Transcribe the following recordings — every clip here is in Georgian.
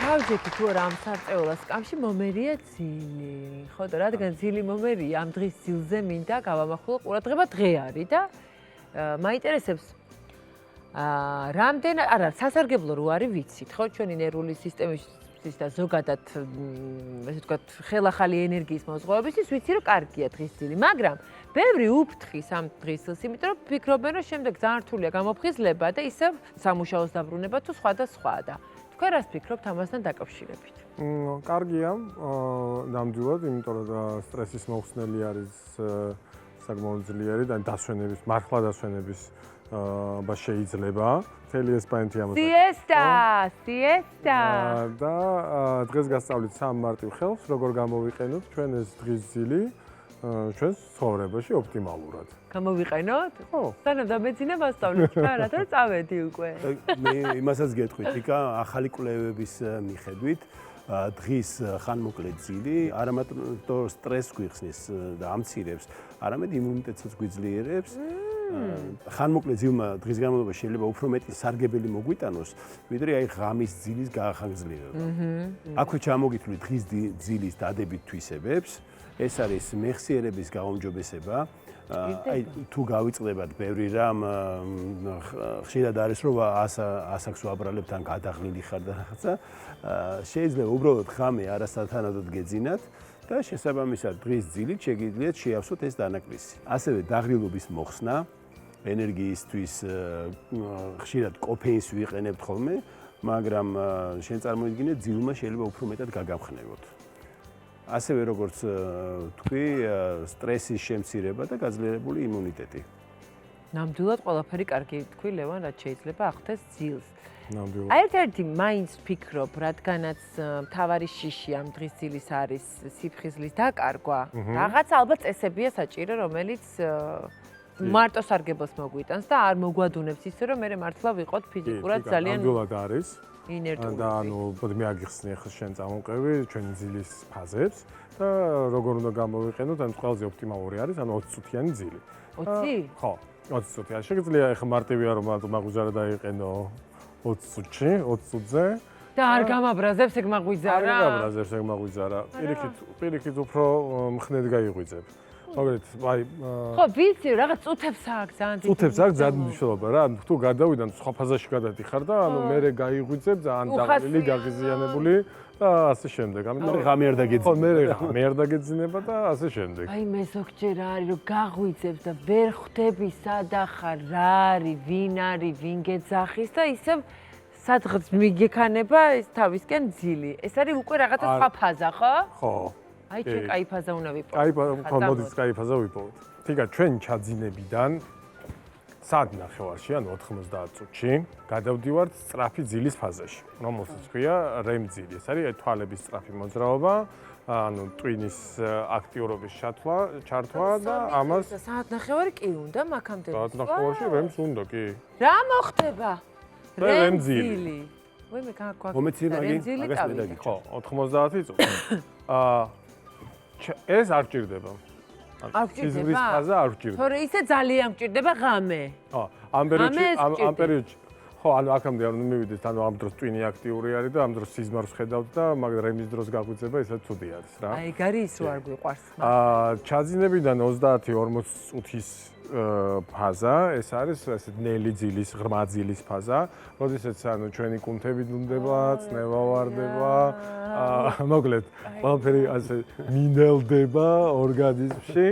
გავჯექი თუ არა ამ სარწეულას სკამში მომერია ძილი. ხო და რადგან ძილი მომერია, ამ დღის ძილზე მინდა გავამახვილო ყურადღება დღე არის და მაინტერესებს რამდენ არა სასარგებლო რო არის ვიცით, ხო, ჩვენი ნერვული სისტემის და ზოგადად ესე ვთქვათ, ხელახალი ენერგიის მოზღუდვებისთვის ვიცი რომ კარგია დღის ძილი, მაგრამ ბევრი უფრთხის ამ დღის ძილს, იმიტომ რომ ფიქრობენ რომ შემდეგ ძალიან რთულია გამოფხიზლება და ისევ სამუშაოს დაბრუნება თუ სხვა და სხვა და თქვენ რას ფიქრობთ ამასთან დაკავშირებით? კარგია, ნამდვილად, იმიტომ რომ სტრესის მოხსნელი არის საკმაოდ ძლიერი და დასვენების, მართლა დასვენების შეიძლება მთელი ესპანეთი ამას. Siesta. და დღეს გასწავლით სამ მარტივ ხელს, როგორ გამოვიყენოთ ჩვენ ეს დღის ძილი ჩვენს ცხოვრებაში ოპტიმალურად. გამოვიყენოთ? ხო. სანამ დამეძინა მასწავლეთ რა, რათა წავედი უკვე. მე იმასაც გეტყვით, იკა ახალი კვლევების მიხედვით დღის ხანმოკლე ძილი არა მარტო სტრესს გვიხსნის და ამცირებს, არამედ იმუნიტეტსაც გვიძლიერებს. ხანმოკლე ძილმა დღის განმავლობაში შეიძლება უფრო მეტი სარგებელი მოგვიტანოს, ვიდრე აი ღამის ძილის გაახანგრძლივება. აქვე ჩამოგითვლით დღის ძილის დადებით თვისებებს. ეს არის მეხსიერების გაუმჯობესება. აი თუ გავიწყდებათ ბევრი რამ ხშირად არის რომ ასაკს ვაბრალებთ ან გადაღლილი ხარ და რაღაცა შეიძლება უბრალოდ ღამე არასათანადოდ გეძინათ და შესაბამისად დღის ძილით შეგიძლიათ შეავსოთ ეს დანაკლისი. ასევე დაღლილობის მოხსნა ენერგიისთვის ხშირად კოფეინს ვიყენებთ ხოლმე, მაგრამ შენ წარმოიდგინე ძილმა შეიძლება უფრო მეტად გაგამხნევოთ. ასევე როგორც თქვი, სტრესის შემცირება და გაძლიერებული იმუნიტეტი. ნამდვილად ყველაფერი კარგი თქვი ლევან, რაც შეიძლება ახდენს ძილს. ნამდვილად. აი ერთ-ერთი მაინც ფიქრობ, რადგანაც მთავარი შიში ამ დღის ძილის არის სიფხიზლის დაკარგვა. რაღაც ალბათ წესებია საჭირო, რომელიც მარტო სარგებელს მოგვიტანს და არ მოგვადუნებს ისე რომ მე მართლა ვიყოთ ფიზიკურად ძალიან ნამდვილად არის. ინერტული. და ანუ მე აგიხსნი ახლა შენ წამოვყევი ჩვენი ძილის ფაზებს და როგორ უნდა გამოვიყენოთ, ანუ ყველაზე ოპტიმალური არის, ანუ 20 წუთიანი ძილი. 20? ხო, 20 წუთი. შეგიძლია ახლა მარტივია რომ მაგუზარა დაიყენო 20 წუთში, 20 წუთზე. და არ გამაბრაზებს ეგ მაღვიძარა? არ გამაბრაზებს ეგ მაღვიძარა. პირიქით უფრო მხნედ გაიღვიძებ. მაგალითად, აი ხო, ვიცი, რაღაც წუთებს აქვს ძალიან დიდი. წუთებს აქვს ძალიან მნიშვნელობა რა. თუ გადავიდან სხვა ფაზაში გადადიხარ და ანუ მე გაიღვიძებ ძალიან დაღლილი, გაღიზიანებული და ასე შემდეგ. ამიტომ ღამე არ დაგეძინება. ხო, მე ღამე არ დაგეძინება და ასე შემდეგ. აი მე ზოგჯერ არის რომ გაღვიძებს და ვერ ხვდები სად ახარ, რა არის, ვინ არის, ვინ გეძახის და ისევ სადღაც მიგექანება ეს თავისკენ ძილი. ეს არის უკვე რაღაცა სხვა ფაზა, ხო? ხო. აი ჩვენ კაი ფაზა უნდა ვიპოვოთ. კაი მოდის კაი ფაზა ვიპოვოთ. თიგა ჩვენ ჩაძინებიდან საათ ნახევარში, ანუ 90 წუთში გადავდივართ სწრაფი ძილის ფაზაში, რომელსაც ქვია REM ძილი. ეს არის თვალების სწრაფი მოძრაობა, ანუ ტვინის აქტიურობის ჩართვა და ამას საათ ნახევარი კი უნდა მაგამდე. საათ ნახევარში REM-ს უნდა კი. რა მოხდება? REM ძილი. ვай მე გაგვაქვს. მომეცი მაგას მე დაგიჭირ. ხო, 90 წუთი. ეს არ ჭირდება. არ ჭირდება? სიზმრის ფაზა არ ჭირდება. თორე ისე ძალიან ჭირდება ღამე. ხო, ამ პერიოდში ხო, ანუ აქამდე არ უნდა მივიდეს, ანუ ამ დროს ტვინი აქტიური არის და ამ დროს სიზმარს ხედავთ და მაგრამ რემის დროს გაგვიძება ისე ცუდი არის რა. აი, ეგ არის ის რო არ გვიყვარს. ჩაძინებიდან 30-40 წუთის ფაზა, ეს არის ესე ნელი ძილის, ღრმა ძილის ფაზა, როდესაც ანუ ჩვენი კუნთები დუნდება, წნევა ვარდება, მოკლედ, ყველაფერი ასე მინელდება ორგანიზმში.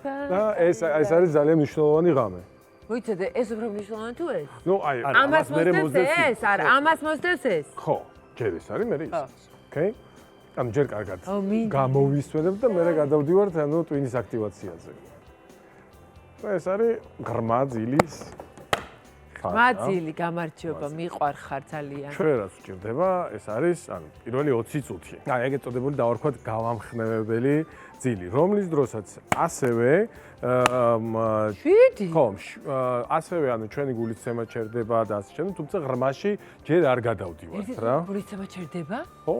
და ეს არის ძალიან მნიშვნელოვანი ღამე. მოიცადე, ეს უფრო მნიშვნელოვანი თუ ეს? ნუ აი, ამას მოსდევს ეს, არა, ამას მოსდევს ეს? ხო, ჯერ ეს არის, მე ის. ოკეი? ანუ ჯერ კარგად მინდა. გამოვისვენებ და მე გადავდივართ ანუ ტვინის აქტივაციაზე. ეს არის ღრმა ძილის ღრმა ძილი, გამარჯობა, მიყვარხარ ძალიან. ჩვენ რაც ვჭირდება, ეს არის ანუ პირველი 20 წუთი. აი, ეგეთ წოდებული დავარქვათ გავამხნევებელი ძილი, რომლის დროსაც ასევე 7? ხო, ასევე ანუ ჩვენი გულისცემა ჩერდება და ასე შემდეგ, თუმცა ღრმაში ჯერ არ გადავდივართ რა. გულისცემა ჩერდება? ხო,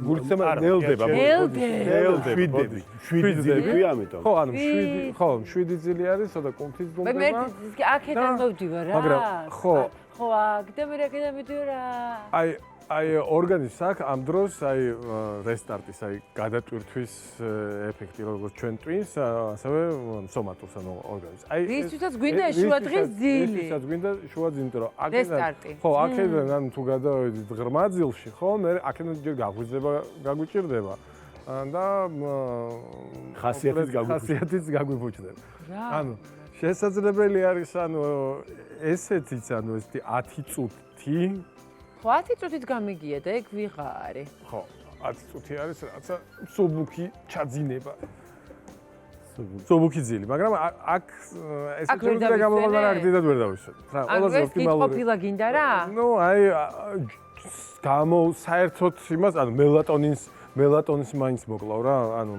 გულისცემა ნელდება. ნელდება. 7 ძილი ქვია ამიტომ. ხო, ანუ 7 ძილი არის, ცოტა კუნთის დუმდება. მე აქედან მოვდივარ რა. მაგრამ ხო, ხო, აქ და მე აქედან მივდივარ რა. აი აი ორგანიზმს აქვს ამ დროს აი რესტარტის, აი გადატვირთვის ეფექტი როგორც ჩვენ ტვინს, ასევე სომატურს ანუ ორგანიზმს. აი რისთვისაც გვინდა შუადღის ძილი. რისთვისაც გვინდა შუადღის, იმიტომ რომ რესტარტი. ხო, აქედან ანუ თუ გადავედით ღრმა ძილში, ხო, მე აქედან ჯერ გაგვიზრდება, გაგვიჭირდება. და ხასიათიც გაგვიფუჭდება. ანუ შესაძლებელი არის ანუ ესეც ანუ ეს 10 წუთი ხო 10 წუთით გამიგია და ეგ ვიღარი. ხო 10 წუთი არის რაცა მსუბუქი ჩაძინება. მსუბუქი ძილი, მაგრამ აქ ეს ჯერ გამოვალ არ დიდად ვერ დავისვენ. რა, ყველაზე ოპტიმალური. ანუ ეს ყოფილა გინდა რა? ნუ აი საერთოდ იმას ანუ მელატონინს მაინც მოკლავ რა, ანუ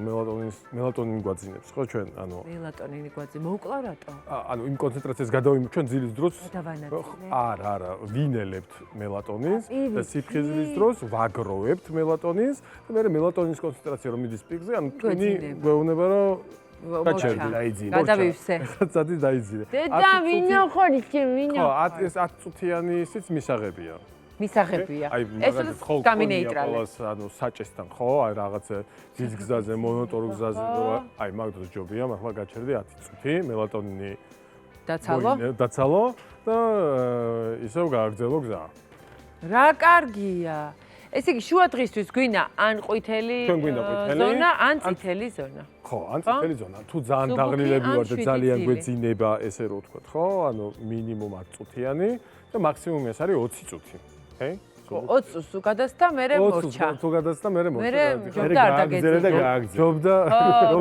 მელატონინი გვაძინებს, ხო ჩვენ, ანუ მელატონინი გვაძინებს, მოუკლავ რატო? ანუ იმ კონცენტრაციას გადავიმუშავებთ ჩვენ ძილის დროს. გადავანაწილებ. არა, ვინელებთ მელატონინს და სიფხიზლის დროს ვაგროვებთ მელატონინს და მე მელატონის კონცენტრაცია რომ მიდის პიკზე, ანუ თქვენი გვეუბნება რომ გაჩერდი დაიძინე. გადავივსე. ცადი დაიძინე. დედა ვინო ხორი ჩემინო? ხო, ეს 10 წუთიანი ისიც მისაღებია. მისაღებია. ეს გამინეიტრალებს. ანუ საჭესთან ხო, აი რაღაცა ძიძგზაზე, მონოტორ გზაზე, აი მაგ დროს ჯობია, ახლა გაჩერდი 10 წუთი, მელატონინი დაცალო და ისევ გააგრძელო გზა. რა კარგია. ესე იგი შუადღისთვის გვინდა ან ყვითელი ზონა, ან წითელი ზონა. ხო, ან წითელი ზონა. თუ ძალიან დაღლილები ვარ და ძალიან გვეძინება, ესე რო ვთქვათ, ხო? ანუ მინიმუმ 10 წუთიანი და მაქსიმუმი ეს არის 20 წუთი. ჰე? 20 წუთს უკადასდა მერე მორჩა. თუ გადასდა მერე მორჩა. მერე ჯობდა არ დაგეძინე და გააგზავნე. ჯობდა.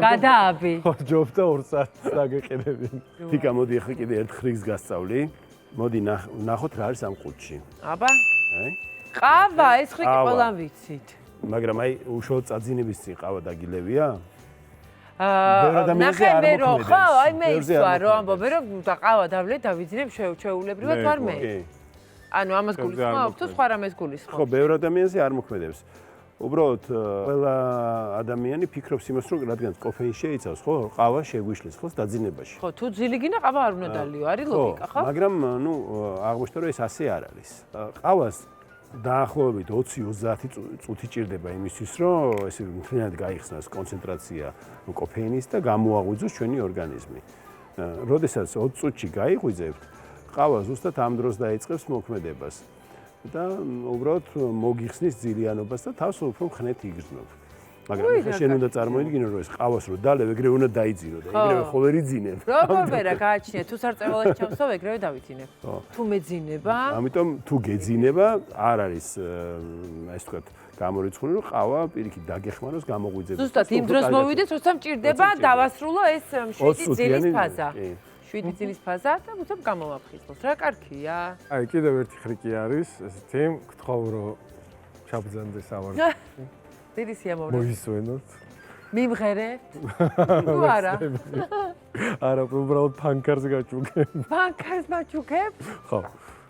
გადააბი. ხო, ჯობდა 2 საათს დაგეყენები. თიკა მოდი ახლა კიდე ერთ ხრიგს გასწავლი. მოდი ნახოთ რა არის ამ ყუთში. აბა. ჰე? ყავა, ეს ხრიკი ყველამ ვიცით. მაგრამ აი უშუალოდ წაძინების წინ ყავა დაგილევია? ნახე მე რო ხო, აი მე იცვა რომ ამბობენ რომ ყავა დავლე დავიძინებ შეულებრივად ვარ მე. ანუ ამას გულისხმობ თუ სხვა რამეს გულისხმობ? ხო, ბევრ ადამიანზე არ მოქმედებს. უბრალოდ ყველა ადამიანი ფიქრობს იმას, რომ რადგან კოფეინს შეიცავს, ხო, ყავა შეგვიშლის ხო დაძინებაში. ხო, თუ ძილი გინდა ყავა არ უნდა დალიო, არის ლოგიკა, ხო? მაგრამ ნუ აღმოჩნდა რომ ეს ასე არ არის. ყავას დაახლოებით 20-30 წუთი ჭირდება იმისთვის, რომ ესე მთლიანად გაიხსნას კონცენტრაცია კოფეინის და გამოაღვიძოს ჩვენი ორგანიზმი. როდესაც 20 წუთში გაიღვიძებთ, ყავა ზუსტად ამ დროს დაიწყებს მოქმედებას და უბრალოდ მოგიხსნის ძილიანობას და თავს უფრო ხნეთ იგრძნობ. მაგრამ ახლა შენ უნდა წარმოიდგინო, რომ ეს ყავას რო დალევ, ეგრევე უნდა დაიძინო და ეგრევე ხოლმე რიძინებ. როგორ ვერა გააჩნია, თუ სარწმუნოა ჩამსავ, ეგრევე დავიძინებ. თუ მეძინება? ამიტომ თუ გეძინება, არ არის ესე ვთქვათ, გამორიცხული, რომ ყავა პირიქით დაგეხმაროს, გამოგვიძებს. ზუსტად იმ დროს მოვიდეს, როცა მჭირდება დავასრულო ეს 7 ძილის ფაზა. 7 ძილის ფაზა და უცებ გამოვაფხიზლოთ. რა კარგია. აი, კიდევ ერთი ხრიკი არის, ესეთი, გთხოვ რომ ჩაბრძანდეს ამას. დიდი სიამოვნებაა. მოისვენოთ. მიმღერებთ? თუ არა? არა, უბრალოდ ფანკარს გაჭუქებ. ფანკარს მაჭუქებ? ხო.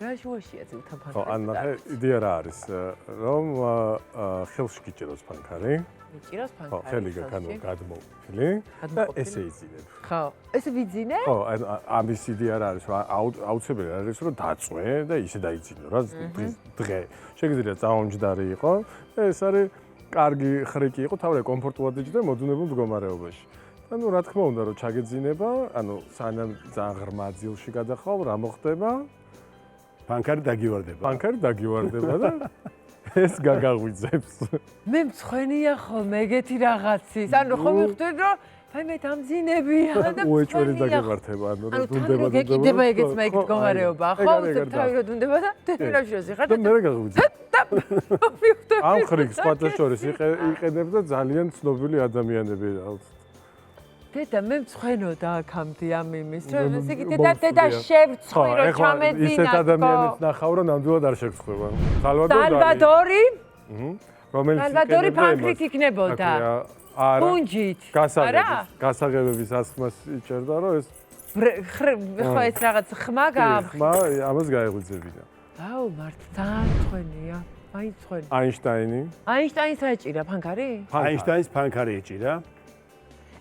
რა შუაშია ძილთან ფანკარი? ხო, ან ნახე, იდეა რა არის, რომ ხელში გიჭიროს ფანკარი. მიჭიროს ფანკარი. ხო, ხელი განო გადმოვფილი და ესე იზინებ. ხო, ესე ვიძინე? ხო, ამის იდეა რა არის, რომ აუცილებელი არის, რომ დაწვე და ისე დაიძინო რა დღე. შეგიძლია წამომჯდარი იყო და ეს არის კარგი ხრიკი იყო, თავი კომფორტულად იჯდა მოდუნებულ მდგომარეობაში. და ნუ რა თქმა უნდა, რომ ჩაგეძინება, ანუ სანამ ძალიან ღრმა ძილში გადახვალ, რა მოხდება? ფანკარი დაგივარდება. ფანკარი დაგივარდება და ეს გაგაღვიძებს. მე მწხვენია ხოლმე ეგეთი რაღაცის. ანუ ხო მივხვდები რომ აი მე დამძინებია და უეჭველი დაგემართება, ანუ რომ დუნდება. გეკიდება ეგეც მე ეგ მდგომარეობა, ხო? თავი რომ დუნდება და თერაპიაში ხარ და მე გაგაღვიძებ. ამ ხრიგს სხვათა შორის იყენებ და ძალიან ცნობილი ადამიანები ალბათ. დედა მე მწხვენოდა აქამდე ამ იმის, რომ ესე იგი დედა შევწყვი რომ ჩამეძინა. ისეთ ადამიანებს ნახავ რომ ნამდვილად არ შეგწყვება. სალვადორი? რომელიც სალვადორი ფანკრით იქნებოდა. არა. პუნჯით. გასაღებების ასხმას იჭერდა რომ ეს ხო ეს რაღაც ხმა ხმა ამას გაეღვიძებინა. აუ მართლა მწხვენია. აი მწხვენი. აინშტაინი. აინშტაინს რა ეჭირა ფანკარი? აინშტაინს ფანკარი ეჭირა.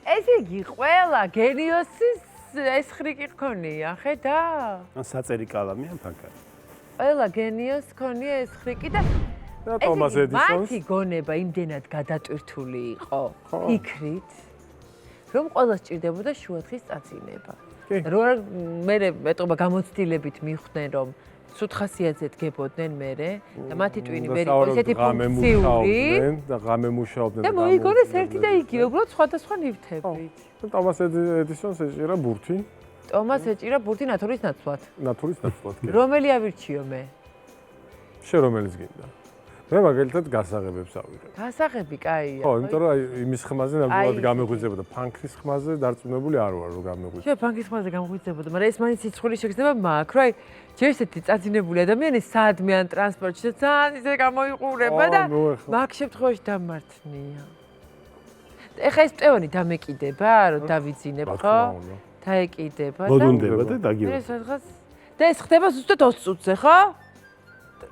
ეს იგი ყველა გენიოსის ეს ხრიკი ხონია, ხედა? ან საწერი კალამი ან ფანკარი. ყველა გენიოს ხონია ეს ხრიკი და და ტომას ედისონს. მათი გონება იმდენად გადატვირთული იყო ფიქრით, რომ ყველას ჭირდებოდა შუადღის წაცინება. მე მეტყობა გამოცდილებით მიხვდნენ, რომ სუთხასიათზე დგებოდნენ მერე და მათი ტვინი ვერ იყო ესეთი ფუნქციური და ღამე მუშაობდნენ და მოიგონეს ერთი და იგივე, უბრალოდ სხვადასხვა ნივთებით. ტომას ედისონს ეჭირა ბურთი. ტომას ეჭირა ბურთი ნათურის ნაცვლად. ნათურის ნაცვლად. რომელი ავირჩიო მე? შენ რომელიც გინდა? მე მაგალითად გასაღებებს ავიღებ. გასაღები კაია. ხო, იმიტომ რომ იმის ხმაზე ნამდვილად გამეღვიძებოდა. ფანქრის ხმაზე დარწმუნებული არ ვარ, რომ გამეღვიძებოდა. შენ ფანქრის ხმაზე გამეღვიძებოდა, მაგრამ ეს მაინც სიცხული შეგრძნება მაქვს, რომ აი ჯერ ესეთი წაძინებული ადამიანი საადმე ან ტრანსპორტში ძალიან ისე გამოიყურება და მაგ შემთხვევაში დამართნია. ეხა ეს პტევანი დამეკიდება, რომ დავიძინებ, ხო? დაეკიდება და მოდუნდება და დაგივა. და ეს ხდება ზუსტად 20 წუთზე, ხო?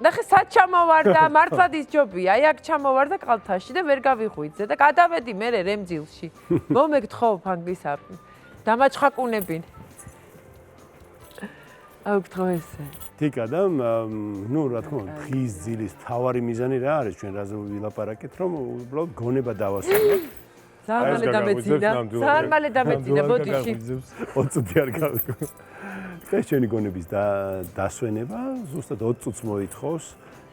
ნახე სად ჩამოვარდა, მართლად ის ჯობია. აი აქ ჩამოვარდა კალთაში და ვერ გავიხვიძე და გადავედი მე რემძილში. მომეგთხო ფანგის დამაჩხაკუნებინ. აუგთხოვ ესე. თიკა და ნუ რა თქმა უნდა, დღის ძილის თავარი მიზანი რა არის ჩვენ რაზე ვილაპარაკეთ, რომ უბრალოდ გონება დავასრულოთ. ძალიან მალე დამეძინა ბოდიში. 20 წუთი არ გავიგო. ეს ჩვენი გონების დასვენება ზუსტად 20 წუთს მოითხოვს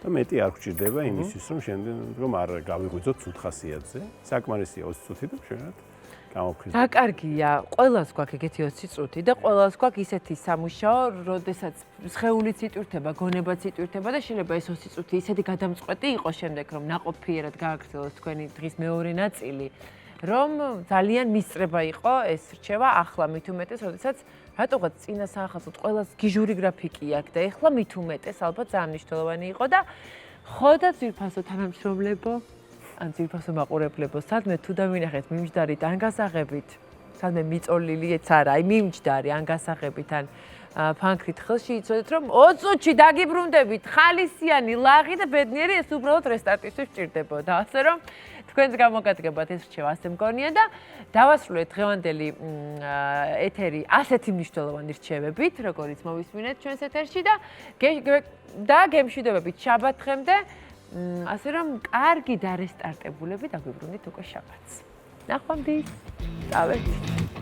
და მეტი არ გვჭირდება იმისთვის, რომ შემდეგ რომ არ გავიღვიძოთ სუთხასიათზე. საკმარისია 20 წუთი და ჩვენად გამოვხიზოთ. დაკარგია, ყველას გვაქვს ეგეთი 20 წუთი და ყველას გვაქვს ისეთი სამუშაო, როდესაც სხეულიც იტვირთება, გონებაც იტვირთება და შეიძლება ეს 20 წუთი ისეთი გადამწყვეტი იყოს შემდეგ, რომ ნაყოფიერად გააგრძელოს თქვენი დღის მეორე ნაწილი, რომ ძალიან მისწრება იყო ეს რჩევა ახლა მით უმეტეს, როდესაც რატოღაც წინა საახალწლოდ ყველას გიჟური გრაფიკი აქვს და ეხლა მით უმეტეს ალბათ ძალიან მნიშვნელოვანი იყო და ხო და ძვირფასო თანამშრომლებო ან ძვირფასო მაყურებლებო, სადმე თუ დავინახეთ მიმჯდარით ან გასაღებით, სადმე მიწოლილი არა, აი მიმჯდარი ან გასაღებით ან ფანქრით ხელში იცოდეთ, რომ 20 წუთში დაგიბრუნდებით ხალისიანი ლაღი და ბედნიერი ეს უბრალოდ რესტარტისთვის სჭირდებოდა. ასე რომ თქვენს გამოგადგებათ ეს რჩევა ასე მგონია და დავასრულეთ დღევანდელი ეთერი ასეთი მნიშვნელოვანი რჩევებით, როგორიც მოვისმინეთ ჩვენს ეთერში და გემშვიდობებით შაბათ დღემდე, ასე რომ კარგი და რესტარტებულები დაგვიბრუნდით უკვე შაბათს. ნახვამდის. წავედით.